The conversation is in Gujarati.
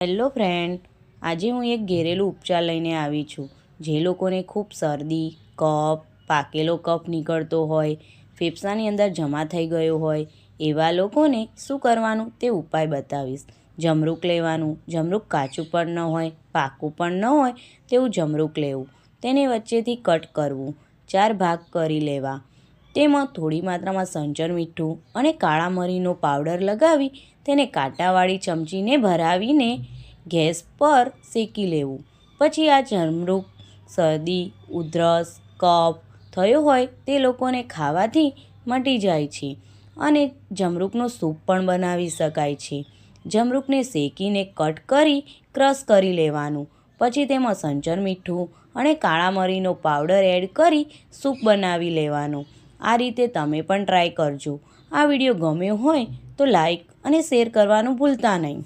હેલો ફ્રેન્ડ, આજે હું એક ઘરેલું ઉપચાર લઈને આવી છું. જે લોકોને ખૂબ શરદી, કફ, પાકેલો કફ નીકળતો હોય, ફેફસાની અંદર જમા થઈ ગયો હોય, એવા લોકોને શું કરવાનું તે ઉપાય બતાવીશ. જમરૂક લેવાનું. જમરૂક કાચું પણ ન હોય, પાકું પણ ન હોય તેવું જમરૂક લેવું. તેને વચ્ચેથી કટ કરવું, 4 ભાગ કરી લેવા. તેમાં થોડી માત્રામાં સંચર મીઠું અને કાળા મરીનો પાવડર લગાવી તેને કાંટાવાળી ચમચીને ભરાવીને ગેસ પર શેકી લેવું. પછી આ જમરૂક શરદી, ઉધરસ, કફ થયો હોય તે લોકોને ખાવાથી મટી જાય છે અને જમરૂકનો સૂપ પણ બનાવી શકાય છે. જમરૂકને શેકીને કટ કરી ક્રશ કરી લેવાનું. પછી તેમાં સંચર મીઠું અને કાળા મરીનો પાવડર એડ કરી સૂપ બનાવી લેવાનું. આ રીતે તમે પણ ટ્રાય કરજો. આ વિડીયો ગમ્યો હોય તો લાઈક અને શેર કરવાનું ભૂલતા નહીં.